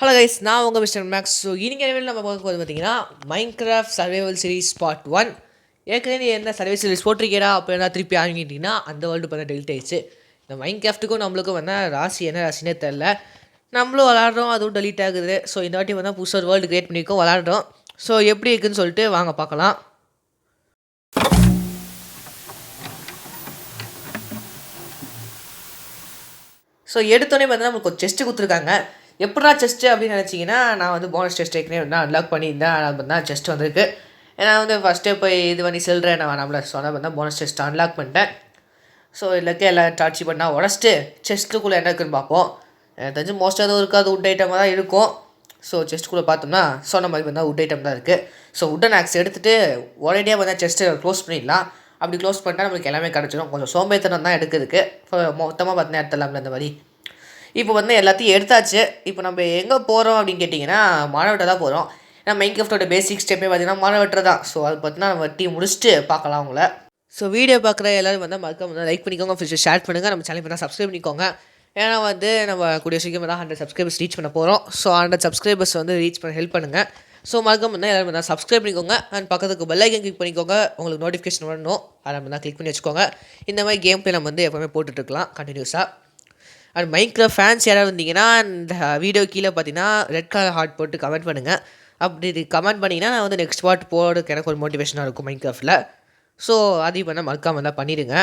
Hello guys, நான் உங்கள் mister maths. So இன்னைக்கு என்ன நம்ம பார்க்க போது பார்த்தீங்கன்னா மைன்கிராஃப்ட் சர்வைவல் சீரிஸ் பார்ட் 1. ஏற்கனவே நீ என்ன சர்வைவல் சீரிஸ் போட்டிருக்கேடா அப்போ என்ன திருப்பி ஆரம்பிக்கிட்டீங்கன்னா அந்த வேர்ல்டு பார்த்தா டெலிட் ஆயிடுச்சு. இந்த மைன்கிராஃப்ட்டுக்கும் நம்மளுக்கும் வந்தால் ராசி என்ன ராசினே தெரில. நம்மளும் விளாட்றோம், அதுவும் டெலிட் ஆகுது. ஸோ இந்த வாட்டி வந்தால் புதுசாக ஒரு வேர்ல்டு கிரியேட் பண்ணியிருக்கோம், விளாட்றோம். ஸோ எப்படி இருக்குன்னு சொல்லிட்டு வாங்க பார்க்கலாம். ஸோ எடுத்தோடனே பார்த்தீங்கன்னா நம்மளுக்கு ஒரு செஸ்ட்டு கொடுத்துருக்காங்க. எப்படா செஸ்ட்டு அப்படின்னு நினச்சிங்கன்னா, நான் வந்து போனஸ் செஸ்ட் ஏற்கனவே வந்து அன்லாக் பண்ணியிருந்தேன். அது தான் செஸ்ட் வந்திருக்கு. ஏன்னா வந்து ஃபஸ்ட்டே போய் இது பண்ணி செல்றேன் நான் நம்மள சொன்னால் வந்து போனஸ் செஸ்ட் அன்லாக் பண்ணிட்டேன். ஸோ இல்லைக்கே எல்லாம் டார்ச்சி பண்ணால் உடச்சிட்டு செஸ்ட்டுக்குள்ளே என்ன இருக்குன்னு பார்ப்போம். எனக்கு தெரிஞ்சு மோஸ்ட்டாக எதுவும் இருக்காது, உட் ஐட்டமாக தான் இருக்கும். ஸோ செஸ்ட்டுக்குள்ளே பார்த்தோம்னா சொன்ன மாதிரி வந்து உட் ஐட்டம் தான் இருக்குது. ஸோ உட்டன் ஆக்ஸ் எடுத்துகிட்டு ஒரேடியாக வந்து செஸ்ட்டை க்ளோஸ் பண்ணிடலாம். அப்படி க்ளோஸ் பண்ணிட்டா நம்மளுக்கு எல்லாமே கிடச்சிடும். கொஞ்சம் சோம்பேத்தனம் தான் எடுக்கிறதுக்கு. மொத்தமாக பார்த்தீங்கன்னா எடுத்துடலாம்ல அந்த மாதிரி. இப்போ வந்து எல்லாத்தையும் எடுத்தாச்சு. இப்போ நம்ம எங்கே போகிறோம் அப்படின்னு கேட்டிங்கன்னா, மழை வெட்ட தான் போகிறோம். ஏன்னா மைன்கிராஃப்டோட பேசிக் ஸ்டெப்பே பார்த்தீங்கன்னா மழை வெட்டுற தான். ஸோ அது பார்த்தீங்கன்னா நம்ம வெட்டி முடிச்சுட்டு பார்க்கலாம் அவங்கள. ஸோ வீடியோ பார்க்குற எல்லோரும் வந்து மறக்காம வந்து லைக் பண்ணிக்கோங்க, ஃபியூச்சர் ஷேர் பண்ணுங்கள், நம்ம சேனல் பண்ணால் சப்ஸ்கிரைப் பண்ணிக்கோங்க. ஏன்னா வந்து நம்ம கூடிய சீக்கிரம் தான் 100 சப்ஸ்கிரைபர்ஸ் ரீச் பண்ண போகிறோம். ஸோ 100 சப்ஸ்கிரைபர்ஸ் வந்து ரீச் பண்ண ஹெல்ப் பண்ணுங்கள். ஸோ மறக்காம வந்து எல்லோரும் வந்து சப்ஸ்கிரைப் பண்ணிக்கோங்க. அண்ட் பக்கத்துக்கு பெல் ஐக்கன் கிளிக் பண்ணிக்கோங்க, உங்களுக்கு நோட்டிஃபிகேஷன் வரணும். அதை நம்ம தான் கிளிக் பண்ணி வச்சுக்கோங்க. இந்த மாதிரி கேம் பிளே நம்ம வந்து எப்போவுமே போட்டுட்ருக்கலாம் கண்டினியூஸாக. அண்ட் மைன்கிராஃப்ட் ஃபேன்ஸ் யாராவது இருந்தீங்கன்னா இந்த வீடியோ கீழே பார்த்தீங்கன்னா ரெட் கலர் ஹார்ட் போட்டு கமெண்ட் பண்ணுங்கள். அப்படி இது கமெண்ட் பண்ணிங்கன்னா நான் வந்து நெக்ஸ்ட் பார்ட் போடுறதுக்கு எனக்கு ஒரு மோட்டிவேஷனாக இருக்கும் மைன்கிராஃப்ட்டில். ஸோ அதையும் பண்ணால் மறக்காமல் தான் பண்ணிடுங்க.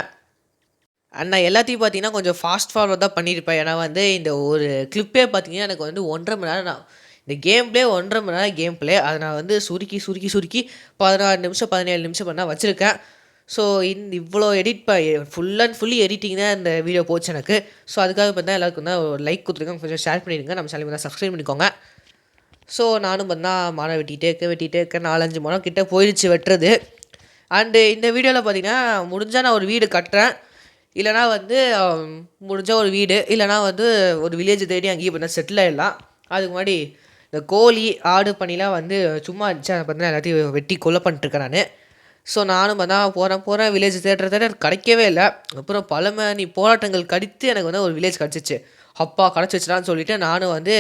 அண்ட் நான் எல்லாத்தையும் பார்த்தீங்கன்னா கொஞ்சம் ஃபாஸ்ட் ஃபார்வர்ட் தான் பண்ணியிருப்பேன். ஏன்னா வந்து இந்த ஒரு கிளிப்பே பார்த்தீங்கன்னா எனக்கு வந்து 1.5 மணி நேரம் நான் இந்த கேம் பிளே 1.5 மணி நேரம் கேம் பிளே அதை நான் வந்து சுருக்கி 16 நிமிஷம் 17 நிமிஷம் பண்ணால் வச்சுருக்கேன். ஸோ இவ்வளோ edit full and fully editing தான் இந்த வீடியோ போச்சு எனக்கு. ஸோ அதுக்காக பார்த்தா எல்லாருக்கும் தான் ஒரு லைக் கொடுத்துருக்கேன், கொஞ்சம் ஷேர் பண்ணிடுங்க, நம்ம சேனல் தான் சப்ஸ்கிரைப் பண்ணிக்கோங்க. ஸோ நானும் பார்த்தா மரம் வெட்டிகிட்டே இருக்கேன். 4-5 மரம் கிட்டே போயிடுச்சு வெட்டுறது. அண்டு இந்த வீடியோவில் பார்த்தீங்கன்னா முடிஞ்சால் நான் ஒரு வீடு கட்டுறேன், இல்லைனா வந்து முடிஞ்சால் ஒரு வீடு, இல்லைனா வந்து ஒரு வில்லேஜ் தேடி அங்கேயே பார்த்தா செட்டில் ஆகிடலாம். அதுக்கு முன்னாடி இந்த கோழி ஆடு பண்ணிலாம் வந்து சும்மா இருந்துச்சு, அதை பார்த்தீங்கன்னா எல்லாத்தையும் வெட்டி கொலை பண்ணிட்டுருக்கேன் நான். ஸோ நானும் தான் போகிறேன் வில்லேஜ் தேடுறத கிடைக்கவே இல்லை. அப்புறம் பல மணி போராட்டங்கள் கடித்து எனக்கு வந்து ஒரு வில்லேஜ் கிடச்சிச்சு. அப்பா கிடச்சிச்சுடான்னு சொல்லிவிட்டு நானும் வந்து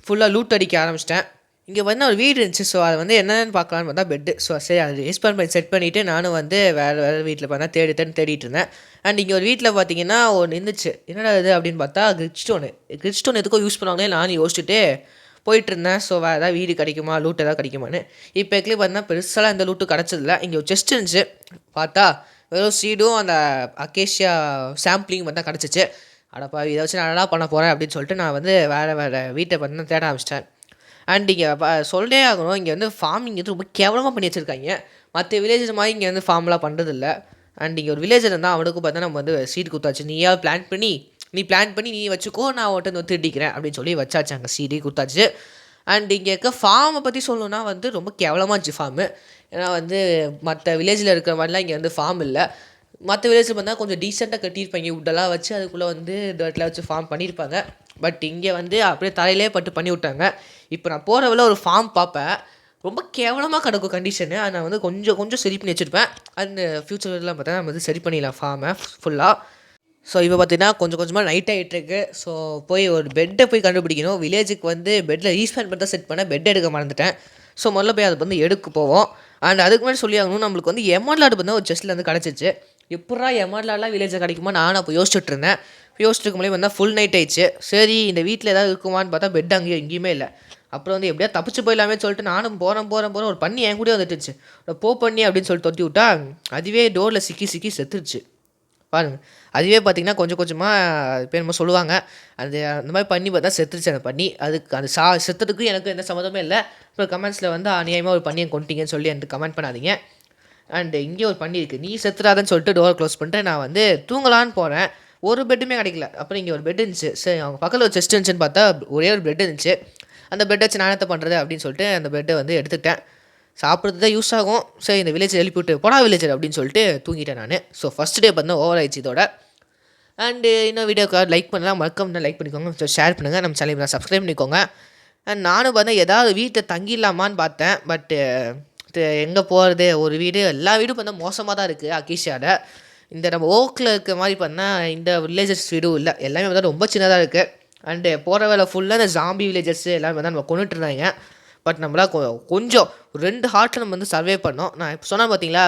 ஃபுல்லாக லூட் அடிக்க ஆரம்பிச்சிட்டேன். இங்கே வந்து ஒரு வீடு இருந்துச்சு. ஸோ அது வந்து என்னென்னு பார்க்கலான்னு பார்த்தா பெட்டு. ஸோ சரி அது எக்ஸ்பேண்ட் பண்ணி செட் பண்ணிவிட்டு நானும் வந்து வேறு வீட்டில் பார்த்தா தேடிட்டு இருந்தேன். அண்ட் இங்கே ஒரு வீட்டில் பார்த்தீங்கன்னா ஒன்று இருந்துச்சு. என்னடா இது அப்படின்னு பார்த்தா கிரிட் ஸ்டோன் எதுக்கோ யூஸ் பண்ணுவாங்களே நானும் யோசிச்சுட்டு போயிட்டுருந்தேன். ஸோ வேறு ஏதாவது வீடு கிடைக்குமா, லூட் எதாவது கிடைக்குமான்னு. இப்போ பார்த்தீங்கன்னா பெருசாலாம் இந்த லூட்டு கிடச்சதில்ல. இங்கே ஒரு செஸ்ட் இருந்துச்சு, பார்த்தா வெறும் சீடும் அந்த அக்கேஷியா சாம்பிளிங் மட்டும் தான் கிடச்சிச்சு. அடப்பா இதை வச்சு நான் நல்லா பண்ண போகிறேன் அப்படின்னு சொல்லிட்டு நான் வந்து வேறு வீட்டை பார்த்தீங்கன்னா தேட ஆரம்பிச்சிட்டேன். அண்ட் இங்கே சொல்லே ஆகணும், இங்கே வந்து ஃபார்மிங் வந்து ரொம்ப கேவலமாக பண்ணி வச்சுருக்காங்க. மற்ற வில்லேஜஸ் மாதிரி இங்கே வந்து ஃபார்ம்லாம் பண்ணுறதில்ல. அண்ட் இங்கே ஒரு வில்லேஜர் இருந்தால் அவனுக்கும் பார்த்தா நம்ம வந்து சீட் கொடுத்தாச்சு, நீயா நீ பிளான் பண்ணி நீ வச்சுக்கோ, நான் உன்ட்ட வந்து திருடிக்கிறேன் அப்படின்னு சொல்லி வச்சாச்சு, அங்கே சீடி கொடுத்தாச்சு. அண்ட் இங்கே இருக்க ஃபார்மை பற்றி சொல்லணுன்னா வந்து ரொம்ப கேவலமாக இருந்துச்சு ஃபார்மு. ஏன்னா வந்து மற்ற வில்லேஜில் இருக்கிற மாதிரிலாம் இங்கே வந்து ஃபார்ம் இல்லை. மற்ற வில்லேஜில் பார்த்தா கொஞ்சம் டீசெண்டாக கட்டியிருப்பாங்க, உட்டெல்லாம் வச்சு அதுக்குள்ளே வந்து டர்ட்டில் வச்சு ஃபார்ம் பண்ணியிருப்பாங்க. பட் இங்கே வந்து அப்படியே தலையிலே பட்டு பண்ணி விட்டாங்க. இப்போ நான் போகிறவள ஒரு ஃபார்ம் பார்ப்பேன், ரொம்ப கேவலமாக கிடக்கும் கண்டிஷனு. அதை நான் வந்து கொஞ்சம் சரி பண்ணி வச்சுருப்பேன். அண்ட் ஃப்யூச்சர்லாம் பார்த்தா நம்ம வந்து சரி பண்ணிடலாம் ஃபார்மை ஃபுல்லாக. ஸோ இப்போ பார்த்தீங்கன்னா கொஞ்சமாக நைட் ஆகிட்டுருக்கு. ஸோ போய் ஒரு பெட்டை போய் கண்டுபிடிக்கணும். வில்லேஜுக்கு வந்து பெட்டில் ரீஸ்பேண்ட் பண்ணி தான் செட் பண்ண பெட் எடுக்க மறந்துட்டேன். ஸோ முதல்ல போய் அதை வந்து எடுக்க போவோம். அண்ட் அதுக்கு முன்னாடி சொல்லி ஆகணும், நம்மளுக்கு வந்து எமர்லாடு வந்து ஒரு செஸ்ட்டில் வந்து கிடச்சிச்சு. எப்படா எமர்லாடெலாம் வில்லேஜில் கிடைக்குமா நான் அப்போ யோசிச்சுட்டு இருந்தேன். யோசிச்சுட்டு வந்தால் ஃபுல் நைட் ஆயிடுச்சு. சரி இந்த வீட்டில் ஏதாவது இருக்குமான்னு பார்த்தா பெட் அங்கேயும் எங்கேயுமே இல்லை. அப்புறம் வந்து எப்படியா தப்பிச்சு போயிடலாமே சொல்லிட்டு நானும் போகிறேன். ஒரு பண்ணி என் கூட வந்துட்டுச்சு. பண்ணி அப்படின்னு சொல்லிட்டு தொட்டி விட்டா அதுவே டோரில் சிக்கி செத்துருச்சு. பாருங்கள், அதுவே பார்த்திங்கன்னா கொஞ்சமாக பேர் நம்ம சொல்லுவாங்க, அந்த மாதிரி பண்ணி பார்த்தா செத்துருச்சு அந்த பண்ணி. அதுக்கு அந்த செத்துறதுக்கும் எனக்கு எந்த சம்மந்தமே இல்லை. அப்புறம் கமெண்ட்ஸில் வந்து அநியாயமாக ஒரு பண்ணியை கொண்டுட்டீங்கன்னு சொல்லி எனக்கு கமெண்ட் பண்ணாதீங்க. அண்ட் இங்கே ஒரு பண்ணி இருக்குது, நீ செத்துறாதன்னு சொல்லிட்டு டோரை க்ளோஸ் பண்ணிட்டு நான் வந்து தூங்கலான்னு போகிறேன். ஒரு பெட்டுமே கிடைக்கல. அப்புறம் இங்கே ஒரு பெட் இருந்துச்சு. சரி அவங்க பக்கத்தில் ஒரு செஸ்ட் இருந்துச்சுன்னு பார்த்தா ஒரே ஒரு பெட் இருந்துச்சு. அந்த பெட்டை வச்சு நான் என்ன பண்ணுறது அப்படின்னு சொல்லிட்டு அந்த பெட்டை வந்து எடுத்துக்கிட்டேன். சாப்பிட்றது தான் யூஸ் ஆகும். சரி இந்த வில்லேஜ் எழுப்பி விட்டு போடா வில்லேஜர் அப்படின்னு சொல்லிட்டு தூங்கிட்டேன் நான். ஸோ ஃபஸ்ட் டே பார்த்தா ஓவர் ஆயிடுச்சு இதோட. அண்டு இன்னும் வீடியோக்கு லைக் பண்ணலாம், மறக்காம லைக் பண்ணிக்கோங்க, ஷேர் பண்ணுங்கள், நம்ம சேனல் சப்ஸ்கிரைப் பண்ணிக்கோங்க. அண்ட் நானும் பார்த்தா ஏதாவது வீட்டில் தங்கிடலாமான்னு பார்த்தேன். பட்டு எங்கே போகிறது, ஒரு வீடு எல்லா வீடும் பார்த்தா மோசமாக தான் இருக்குது அக்கேஷியாவில். இந்த நம்ம ஓக்கில் இருக்க மாதிரி பார்த்தா இந்த வில்லேஜஸ் வீடும் இல்லை, எல்லாமே பார்த்தா ரொம்ப சின்னதாக இருக்குது. அண்டு போகிற வேலை ஃபுல்லாக இந்த ஜாம்பி வில்லேஜர்ஸு எல்லாமே தான் நம்ம கொண்டுட்டு இருந்தாங்க. பட் நம்மளால் கொஞ்சம் 2 ஹார்ட்டில் நம்ம வந்து சர்வே பண்ணோம். நான் இப்போ சொன்னால் பார்த்தீங்களா,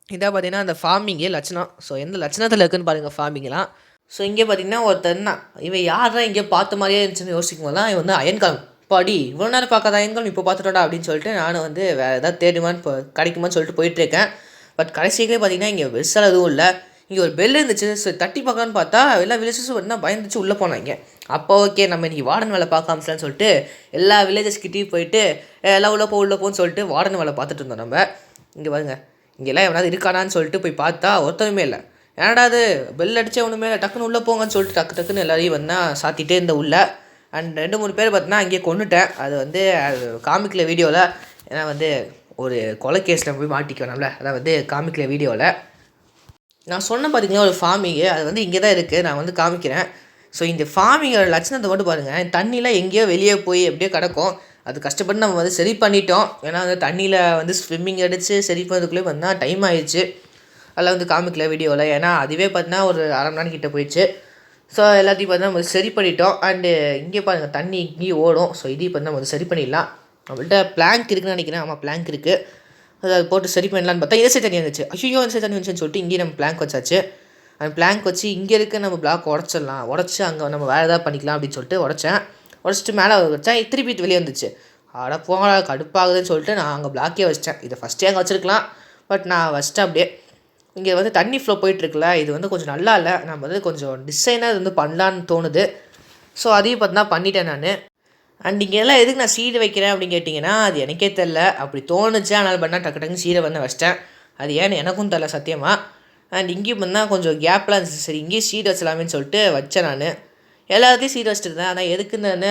இதான் பார்த்தீங்கன்னா அந்த ஃபார்மிங்கே லட்சணம். ஸோ எந்த லட்சணத்தில் இருக்குதுன்னு பாருங்கள் ஃபார்மிங்லாம். ஸோ இங்கே பார்த்தீங்கன்னா ஒருத்தன் தான் இவன் யாரா இங்கே பார்த்த மாதிரியே இருந்துச்சுன்னு யோசிக்கும் போது தான் இவன் வந்து அயன்காலம் பாடி இவ்வளோ நேரம் பார்க்காத அயன்காலம் இப்போ பார்த்துட்டோடா அப்படின்னு சொல்லிட்டு நானும் வந்து வேறு ஏதாவது தேடுமான்னு இப்போ கிடைக்குமான்னு சொல்லிட்டு போயிட்டுருக்கேன். பட் கடைசியிலே பார்த்தீங்கன்னா இங்கே பெருசாக எதுவும் இல்லை. இங்கே ஒரு பெல் இருந்துச்சு. ஸோ தட்டி பார்க்கலான்னு பார்த்தா எல்லா வில்லேஜஸும் வந்து பயந்துச்சு உள்ளே போனாங்க. அப்போ ஓகே நம்ம இன்றைக்கி வார்டன் வேலை பார்க்காமலான்னு சொல்லிட்டு எல்லா வில்லேஜஸ்கிட்டையும் போயிட்டு எல்லாம் உள்ளே போன்னு சொல்லிட்டு வார்டன் வேலை பார்த்துட்டு இருந்தோம். நம்ம இங்கே பாருங்க, இங்கெல்லாம் எவனாவது இருக்கானான்னு சொல்லிட்டு போய் பார்த்தா ஒருத்தருமே இல்லை. ஏன்டா அது பெல் அடித்தே ஒன்றுமே இல்லை, டக்குன்னு உள்ளே போங்கன்னு சொல்லிட்டு டக்குன்னு எல்லாரையும் வந்தால் சாத்திட்டே இருந்த உள்ள. அண்ட் 2-3 பேர் பார்த்தீங்கன்னா அங்கேயே கொண்டுட்டேன். அது வந்து காமிக்கல வீடியோவில். ஏன்னா வந்து ஒரு கொலை கேஸில் போய் மாட்டிக்கணும்ல, அதை வந்து காமிக்கல வீடியோவில். நான் சொன்ன பார்த்தீங்கன்னா ஒரு ஃபார்மிங்கு அது வந்து இங்கே தான் இருக்குது. நான் வந்து காமிக்கிறேன். ஸோ இந்த ஃபார்மிங்கோட லட்சணத்தை மட்டும் பாருங்கள். தண்ணியில் எங்கேயோ வெளியே போய் எப்படியோ கிடக்கும். அது கஷ்டப்பட்டு நம்ம வந்து சரி பண்ணிட்டோம். ஏன்னா வந்து தண்ணியில் வந்து ஸ்விம்மிங் அடித்து சரி பண்ணுறதுக்குள்ளே வந்தால் டைம் ஆயிடுச்சு. அதில் வந்து காமிக்கல வீடியோவில். ஏன்னா அதுவே பார்த்தீங்கன்னா ஒரு 1/2 மணி நேரம் கிட்டே போயிடுச்சு. ஸோ எல்லாத்தையும் பார்த்தீங்கன்னா நம்ம சரி பண்ணிட்டோம். அண்டு இங்கே பாருங்கள் தண்ணி இங்கேயும் ஓடும். ஸோ இதையும் பார்த்தீங்கன்னா நம்ம சரி பண்ணிடலாம். நம்மள்கிட்ட பிளாங்க் இருக்குதுன்னு நினைக்கிறேன். ஆமாம் பிளாங்க் இருக்குது. அதை போட்டு சரி பண்ணலான்னு பார்த்தா இந்த சைடு தண்ணி வந்துச்சு. ஐயோ இந்த சைடு தண்ணி வந்துச்சுன்னு சொல்லிட்டு இங்கேயும் நம்ம பிளாங்க் வச்சாச்சு. அந்த பிளாங்க் வச்சு இங்கே இருக்க நம்ம பிளாக் உடச்சி அங்கே நம்ம வேறு ஏதாவது பண்ணிக்கலாம் அப்படின்னு சொல்லிட்டு உடச்சிட்டு மேலே வச்சேன். திருப்பி வெளியே வந்துச்சு. அட போங்களா கடுப்பாகுதுன்னு சொல்லிட்டு நான் அங்கே பிளாக்கே வச்சிட்டேன். இதை ஃபஸ்ட்டே அங்கே வச்சுருக்கலாம். பட் நான் வச்சிட்டேன் அப்படியே. இங்கே வந்து தண்ணி ஃப்ளோ போயிட்டுருக்குல்ல, இது வந்து கொஞ்சம் நல்லா இல்லை. நம்ம வந்து கொஞ்சம் டிசைனாக இது வந்து பண்ணலான்னு தோணுது. ஸோ அதையும் பார்த்தா பண்ணிட்டேன் நான். அண்ட் இங்கே எல்லாம் எதுக்கு நான் சீடு வைக்கிறேன் அப்படின்னு கேட்டிங்கன்னா அது எனக்கே தெரில. அப்படி தோணுச்சு. அதனால் பண்ணால் டக்குன்னு சீடை வந்து வச்சிட்டேன். அது ஏன்னு எனக்கும் தெரில சத்தியமாக. அண்ட் இங்கேயும் பண்ணால் கொஞ்சம் கேப்லாம் இருந்துச்சு. சரி இங்கேயும் சீடு வச்சலாமேன்னு சொல்லிட்டு வச்சேன் நான். எல்லாத்தையும் சீடு வச்சுட்டு இருந்தேன். ஆனால் எதுக்குன்னு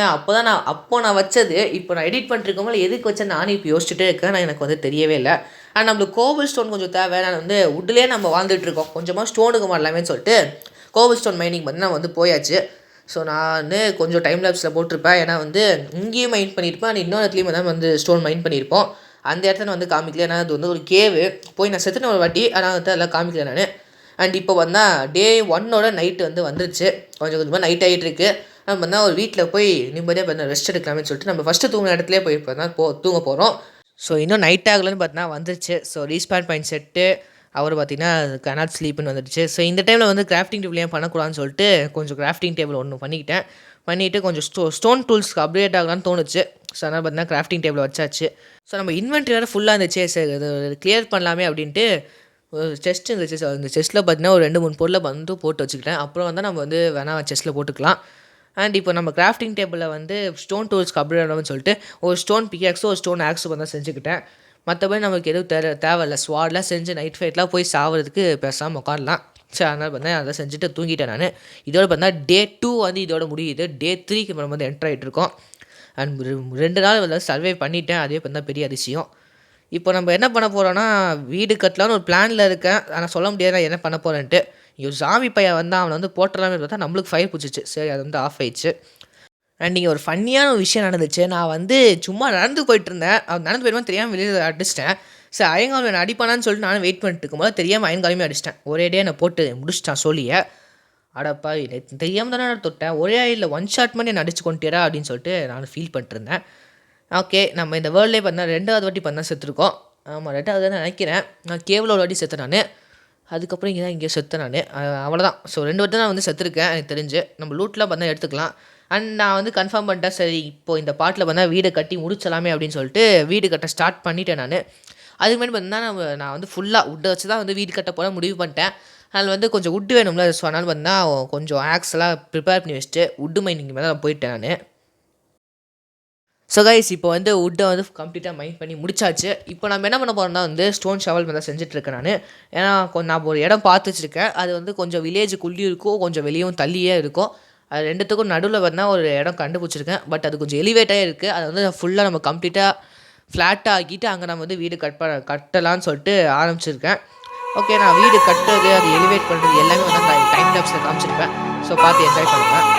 அப்போ நான் வச்சது இப்போ நான் எடிட் பண்ணிட்டுருக்கோங்களா எதுக்கு வச்சேன் நானும் இப்போ யோசிச்சுட்டே இருக்கேன். நான் எனக்கு வந்து தெரியவே இல்லை. அண்ட் நம்மளுக்கு கோபிள் ஸ்டோன் கொஞ்சம் தேவை. நான் வந்து உட்லேயே நம்ம வாழ்ந்துட்டுருக்கோம். கொஞ்சமாக ஸ்டோனுக்கு மாடலாமேன்னு சொல்லிட்டு கோபிள் ஸ்டோன் மைனிங் வந்து நான் வந்து போயாச்சு. ஸோ நான் கொஞ்சம் டைம் லேப்ஸில் போட்டிருப்பேன். ஏன்னா வந்து இங்கேயும் மைண்ட் பண்ணியிருப்பேன். அண்ட் இன்னொரு இடத்துலையும் தான் வந்து ஸ்டோன் மைண்ட் பண்ணியிருப்போம். அந்த இடத்துல நான் வந்து காமிக்கல. ஏன்னா அது வந்து ஒரு கேவு போய் நான் செத்துன ஒரு வாட்டி. ஆனால் வந்து அதெல்லாம் காமிக்கல நான். அண்ட் இப்போ வந்தால் டே 1ஓட நைட்டு வந்து வந்துருச்சு. கொஞ்சமாக நைட் ஆகிட்டுருக்கு. நம்ம வந்தால் ஒரு வீட்டில் போய் நிம்மதியாக பார்த்தா ரெஸ்ட் எடுக்கலாமே சொல்லிட்டு நம்ம ஃபஸ்ட்டு தூங்கின இடத்துலேயே போய் இப்போ தான் தூங்க போகிறோம். ஸோ இன்னும் நைட் ஆகலன்னு பார்த்தீங்கன்னா வந்துருச்சு. ஸோ ரீஸ்பான் பாயிண்ட் செட்டு அவர் பார்த்திங்கன்னா கனாட் ஸ்லீப்னு வந்துடுச்சு. ஸோ இந்த டைமில் வந்து கிராஃப்டிங் டேபிள் ஏன் பண்ணக்கூடாதுன்னு சொல்லிட்டு கொஞ்சம் கிராஃப்டிங் டேபிள் ஒன்று பண்ணிவிட்டு கொஞ்சம் ஸ்டோன் டூல்ஸ்க்கு அப்டேட் ஆகலான்னு தோணுச்சு. ஸோ அதனால் பார்த்தீங்கன்னா கிராஃப்டிங் டேபிள் வச்சாச்சு. ஸோ நம்ம இன்வென்ட்ரி வேறு ஃபுல்லாக இருந்துச்சு. சரி இது கிளியர் பண்ணலாமே அப்படின்ட்டு செஸ்ட் இருந்துச்சு. ஸோ அந்த செஸ்ட்டில் பார்த்தீங்கன்னா ஒரு 2-3 பொருளை வந்து போட்டு வச்சுக்கிட்டேன். அப்புறம் வந்து நம்ம வந்து வேணால் செஸ்ட்டில் போட்டுக்கலாம். அண்ட் இப்போ நம்ம கிராஃப்டிங் டேபிளில் வந்து ஸ்டோன் டூல்ஸ்க்கு அப்டேட் ஆகணும்னு சொல்லிட்டு ஒரு ஸ்டோன் பிகாக்ஸோ ஒரு ஸ்டோன் ஆக்ஸோ வந்து செஞ்சுக்கிட்டேன். மற்றபடி நமக்கு எதுவும் தேவையில்லை. ஸ்வாட்லாம் செஞ்சு நைட் ஃபைட்லாம் போய் சாவறதுக்கு பேசாமல் உட்காரலாம். சரி அதனால் பார்த்தா அதை செஞ்சுட்டு தூங்கிட்டேன் நான். இதோட பார்த்தா டே 2 வந்து இதோட முடியுது. டே 3க்கு நம்ம வந்து என்டர் ஆகிட்ருக்கோம். அண்ட் 2 நாள் வந்து சர்வே பண்ணிட்டேன். அதே பார்த்தா பெரிய அதிசயம். இப்போ நம்ம என்ன பண்ண போகிறோன்னா வீடு கட்டலான்னு ஒரு பிளானில் இருக்கேன். ஆனால் சொல்ல முடியாது நான் என்ன பண்ண போகிறேன்ட்டு. ஒரு சாமி பையன் வந்து அவனை வந்து போட்டுடலாமே பார்த்தா நம்மளுக்கு ஃபயர் பிடிச்சிச்சு. சரி அது வந்து ஆஃப் ஆயிடுச்சு. அண்ட் இங்கே ஒரு ஃபன்னியான ஒரு விஷயம் நடந்துச்சு. நான் வந்து சும்மா நடந்து போயிட்டுருந்தேன். அவன் நடந்து போயிடுமா தெரியாமல் வெளியில் அடிச்சிட்டேன். சரி அயங்காலம் என்னை அடிப்பானான்னு சொல்லிட்டு நானும் வெயிட் பண்ணிட்டு இருக்கும்போது தெரியாமல் அயங்காலமே அடிச்சிட்டேன். ஒரே டே என்னை போட்டு முடிச்சிட்டான் சொல்லிய. அடப்பா தெரியாமல் தானே நான் தொட்டேன். ஒரே இல்லை 1 ஷாட் பண்ணி என்னை அடிச்சு கொண்டுட்டா அப்படின்னு சொல்லிட்டு நான் ஃபீல் பண்ணிட்டுருந்தேன். ஓகே நம்ம இந்த வேர்ல்ட்லேயே பார்த்தா 2வது வாட்டி பார்த்தா செத்துருக்கோம். ஆமாம் 2வது தான் நினைக்கிறேன். நான் கேவல ஒரு வாட்டி செத்தேன் நான். அதுக்கப்புறம் இங்கே செத்தேன் நான். அவ்வளோதான். ஸோ 2 வாட்டி தான் நான் வந்து செத்துருக்கேன் எனக்கு தெரிஞ்சு. நம்ம லூட்லாம் பார்த்தா எடுத்துக்கலாம். அண்ட் நான் வந்து கன்ஃபார்ம் பண்ணிட்டேன். சரி இப்போ இந்த பாட்டில் பார்த்தா வீடை கட்டி முடிச்சலாமே அப்படின்னு சொல்லிட்டு வீடு கட்ட ஸ்டார்ட் பண்ணிட்டேன் நான். அதுக்கு முன்னாடி பார்த்தீங்கன்னா நான் வந்து ஃபுல்லாக உட்டை வச்சு தான் வந்து வீடு கட்ட போல முடிவு பண்ணிட்டேன். அதில் வந்து கொஞ்சம் உட்டு வேணும்ல. ஸோ அதனால் பார்த்தா கொஞ்சம் ஆக்ஸ்லாம் ப்ரிப்பேர் பண்ணி வச்சுட்டு உட்டு மைனிங் மேலே நான் போயிட்டேன் நான். ஸோ கைஸ் இப்போ வந்து உட்டை வந்து கம்ப்ளீட்டாக மைண்ட் பண்ணி முடிச்சாச்சு. இப்போ நம்ம என்ன பண்ண போகிறோம்னா வந்து ஸ்டோன் ஷவல் மேலே செஞ்சுட்ருக்கேன் நான். ஏன்னா நான் ஒரு இடம் பார்த்து வச்சுருக்கேன். அது வந்து கொஞ்சம் வில்லேஜுக்குள்ளேயும் இருக்கும், கொஞ்சம் வெளியும் தள்ளியே இருக்கும். அது 2த்துக்கும் நடுவில் வந்து ஒரு இடம் கண்டுபிடிச்சிருக்கேன். பட் அது கொஞ்சம் எலிவேட்டாக இருக்குது. அதை வந்து ஃபுல்லாக நம்ம கம்ப்ளீட்டாக ஃப்ளாட்டாக ஆக்கிட்டு அங்கே நம்ம வந்து வீடு கட்டலான்னு சொல்லிட்டு ஆரம்பிச்சிருக்கேன். ஓகே நான் வீடு கட்டுறது அது எலிவேட் பண்ணுறது எல்லாமே வந்து டைம் லேப்ஸில் காமிச்சிருப்பேன். ஸோ பார்த்து என்ஜாய் பண்ணுவேன்.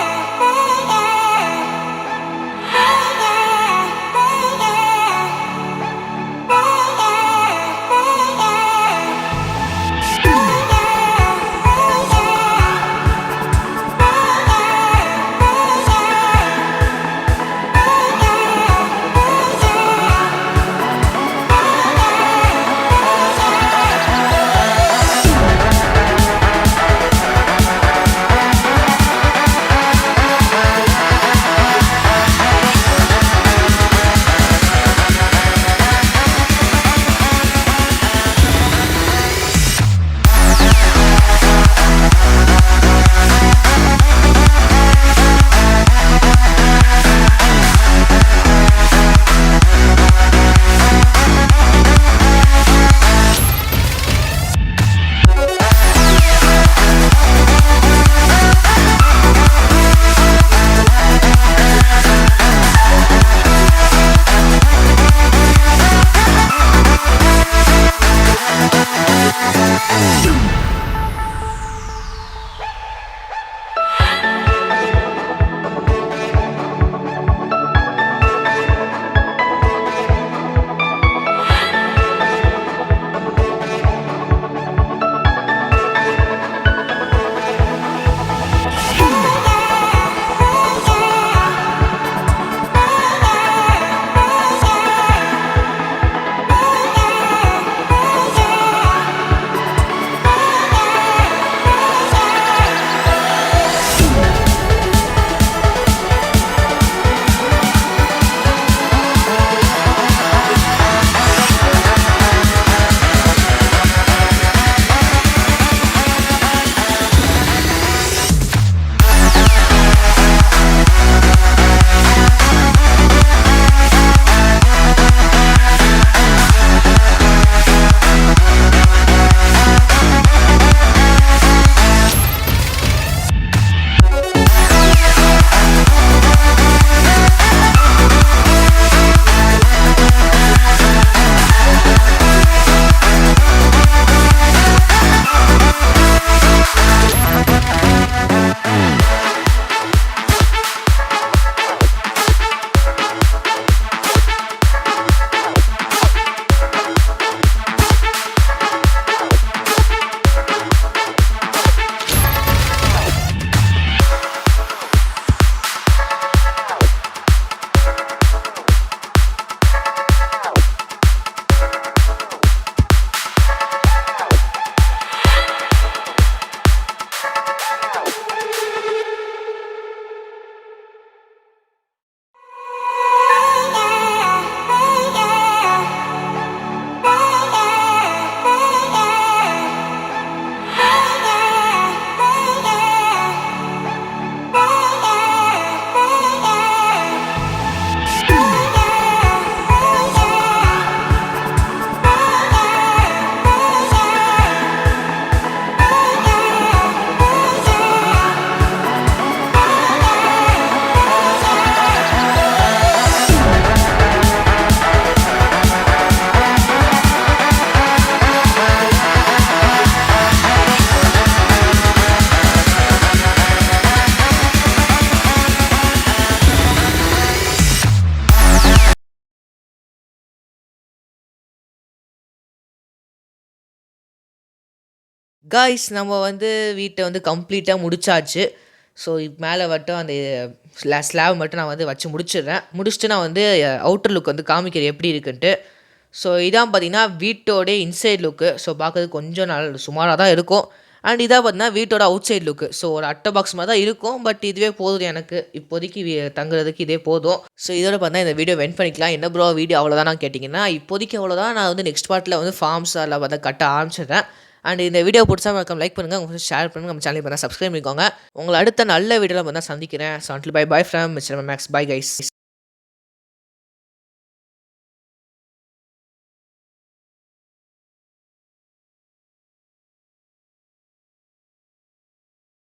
காய்ஸ் நம்ம வந்து வீட்டை வந்து கம்ப்ளீட்டாக முடிச்சாச்சு. ஸோ மேலே மட்டும் அந்த ஸ்லாப் மட்டும் நான் வந்து வச்சு முடிச்சுட்டு நான் வந்து அவுட்டர் லுக் வந்து காமிக்கிறேன் எப்படி இருக்குன்ட்டு. ஸோ இதான் பார்த்தீங்கன்னா வீட்டோட இன்சைட் லுக்கு. ஸோ பார்க்கறதுக்கு கொஞ்சம் சுமாராக தான் இருக்கும். அண்ட் இதாக பார்த்தீங்கன்னா வீட்டோட அவுட் சைட் லுக்கு. ஸோ ஒரு அட்டை பாக்ஸ் மாதிரி தான் இருக்கும். பட் இதுவே போதும் எனக்கு இப்போதைக்கு தங்குறதுக்கு இதே போதும். ஸோ இதோட பார்த்தா இந்த வீடியோ வெண்ட் பண்ணிக்கலாம். என்ன ப்ரோ வீடியோ அவ்வளோதான் கேட்டிங்கன்னா, இப்போதைக்கு அவ்வளோதான். நான் வந்து நெக்ஸ்ட் பார்ட்டில் வந்து ஃபார்ம்ஸ் அதெல்லாம் பார்த்தா கட்ட ஆரம்பிச்சிடுறேன். அண்ட் இந்த வீடியோ பிடிச்சா மறக்காம லைக் பண்ணுங்கள், உங்கள் ஷேர் பண்ணுங்கள், நம்ம சேனல் பார்த்தா சப்ஸ்கிரைப் பண்ணிக்கோங்க. உங்களை அடுத்த நல்ல வீடியோவில் பார்த்தா சந்திக்கிறேன். So until by from mister maths. Bye guys.